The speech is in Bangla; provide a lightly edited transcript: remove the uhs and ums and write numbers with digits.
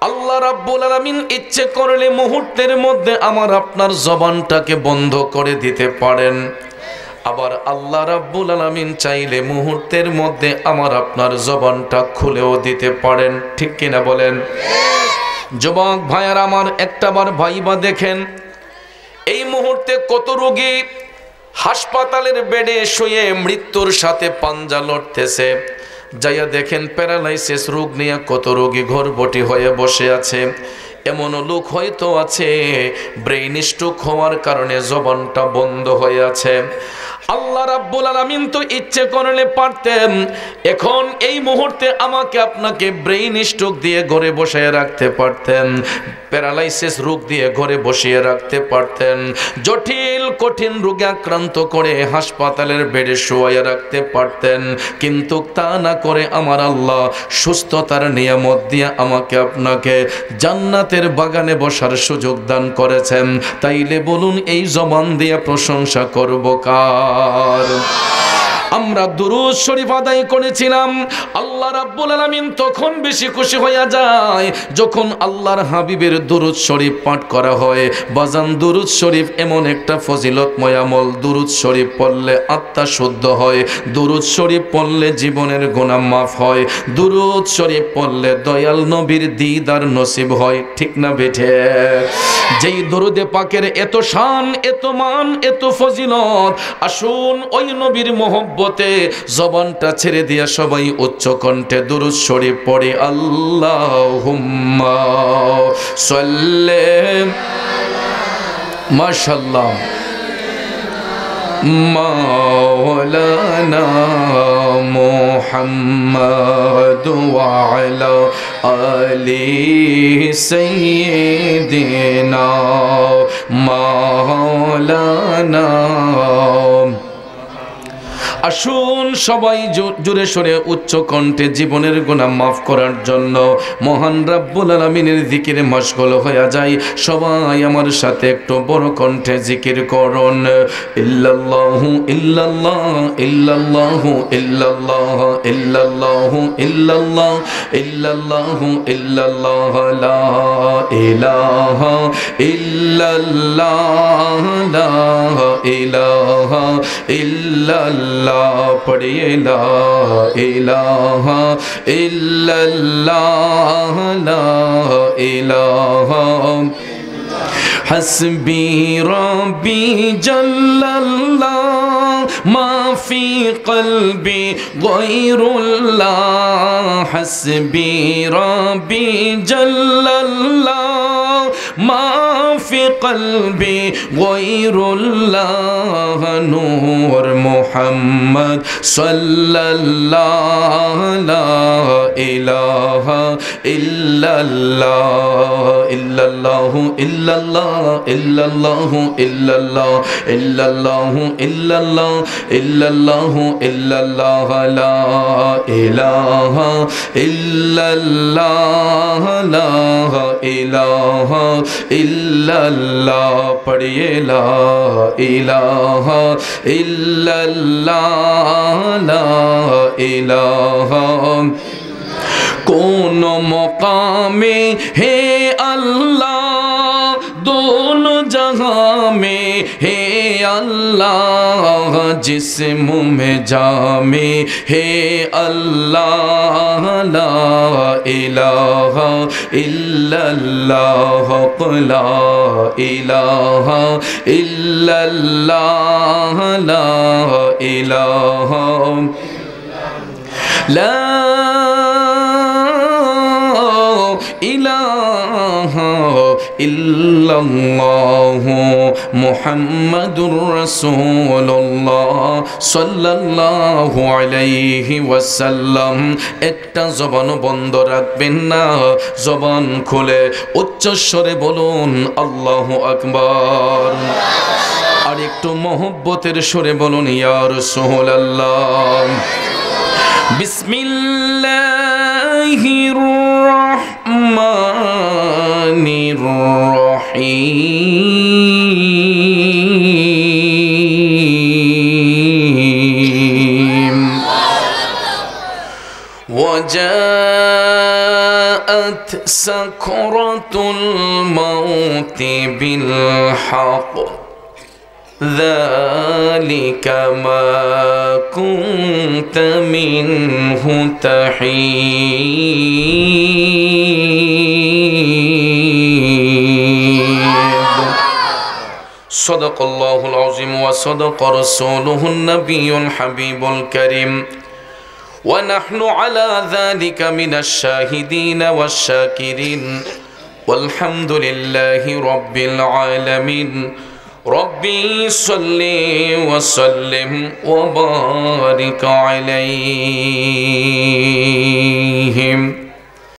আল্লাহ রাব্বুল আলামিন ইচ্ছে করলে মুহূর্তের মধ্যে আমার আপনার জবানটাকে বন্ধ করে দিতে পারেন, আবার আল্লাহ রাব্বুল আলামিন চাইলে মুহূর্তের মধ্যে আমার আপনার জবানটা খুলেও দিতে পারেন। ঠিক কিনা বলেন? যুবক ভাইয়ার আমার, একটাবার ভাইবা দেখেন, এই মুহূর্তে কত রোগী হাসপাতালের বেডে শুয়ে মৃত্যুর সাথে পাঞ্জা লড়তেছে। যাইয়া দেখেন প্যারালাইসিস রোগ নিয়ে কত রোগী ঘরবটি হয়ে বসে আছে। এমনও লোক হয়তো আছে ব্রেইন স্ট্রোক হওয়ার কারণে জবানটা বন্ধ হয়ে আছে। আল্লাহ রাব্বুল আলামিন তো ইচ্ছে করলে পারতেন এখন এই মুহূর্তে আমাকে আপনাকে ব্রেইন স্ট্রোক দিয়ে ঘরে বসিয়ে রাখতে পারতেন, প্যারালাইসিস রোগ দিয়ে ঘরে বসিয়ে রাখতে পারতেন, জটিল কঠিন রোগে আক্রান্ত করে হাসপাতালের বেডে শুয়াইয়া রাখতে পারতেন। কিন্তু তা না করে আমার আল্লাহ সুস্থতার নিয়ামত দিয়ে আমাকে আপনাকে জান্নাতের বাগানে বসার সুযোগ দান করেছেন। তাইলে বলুন এই জবান দিয়ে প্রশংসা করব কার? আমরা দুরূদ শরীফ আদায় করেছিলাম, আল্লাহ রাব্বুল আলামিন তখন বেশি খুশি হয়ে যায় যখন আল্লাহর হাবিবের দুরূদ শরীফ পাঠ করা হয়। বাজান, দুরূদ শরীফ এমন একটা ফজিলতময় আমল, দুরূদ শরীফ পড়লে আত্মা শুদ্ধ হয়, দুরূদ শরীফ পড়লে জীবনের গুনাহ মাফ হয়, দুরূদ শরীফ পড়লে দয়াল নবীর দিদার নসিব হয়। ঠিক না বেঠে? যেই দরুদে পাকের এত শান, এত মান, এত ফজিলত, আসুন ওই নবীর মহব্বতে জবানটা ছেড়ে দিয়া সবাই উচ্চ কণ্ঠে দুরূদ শরীফ পড়ে। আল্লাহুম্মা সাল্লি, মাশাআল্লাহ, মাওলানা মুহাম্মদ ওয়া আলা আলি সাইয়্যিদিনা মাওলানা। আসুন সবাই জোরে সোরে উচ্চ কণ্ঠে জীবনের গুনাহ মাফ করার জন্য মহান রাব্বুল আলামিনের জিকিরে মশগুল হয়ে যায়। সবাই আমার সাথে একটু বড় কণ্ঠে জিকির করুন। ইল্লাল্লাহু ইল্লাল্লাহ, ইল্লাল্লাহু ইল্লাল্লাহ, ইল্লাল্লাহু ইল্লাল্লাহ, ইল্লাল্লাহু ইল্লাল্লাহ, লা ইলাহা ইল্লাল্লাহ, লা ইলাহা ইল্লাল্লাহ। পড়িয়ে লা ইলাহা ইল্লাল্লাহ, লা ইলাহা। হাসবি রব্বি জাল্লাল্লাহ মা ফি কলবি গায়রুল্লাহ। হাসবি রব্বি জাল্লাল্লাহ মা ফি কলবি গায়রুল্লাহ। নূর মুহাম্মদ সাল্লাল্লাহ, লা ইলাহা ইল্লাল্লাহ, ইল্লাল্লাহু ইল্লাল্লাহ, ইল্লাল্লাহু ইল্লাল্লাহ, ইল্লাল্লাহু ইল্লাল্লাহ, ইল্লাল্লাহু ইল্লাল্লাহ, লা ইলাহা ইল্লাল্লাহ, লা ইলাহা ইল্লাল্লাহ। পড়িয়ে লা ইলাহা ইল্লাল্লাহ, লা ইলাহা। কোন মকামে হে আল্লাহ दोनों जहां में हे अल्लाह, जिस्म में जामे हे अल्लाह, ला इलाहा इल्लल्लाह, ला इलाहा इल्लल्लाह, ला इलाहा ला इलाहा इल्लल्लाहु मुहम्मदुर रसूलुल्लाह सल्लल्लाहु अलैहि वसल्लम। একটা জবান বন্ধ রাখবেন না, জবান খুলে উচ্চ স্বরে বলুন আল্লাহু আকবার। আর একটু মহব্বতের সুরে বলুন ইয়া রাসূলুল্লাহ। বিসমিল্লাহির রহমানির রহিম। وجاءت سكرة الموت بالحق ذلك ما كنت منه تحيد صدق الله العظيم وصدق رسوله النبي الحبيب الكريم ونحن على ذلك من الشاهدين والشاكرين والحمد لله رب العالمين ربي صل وسلم وبارك عليهم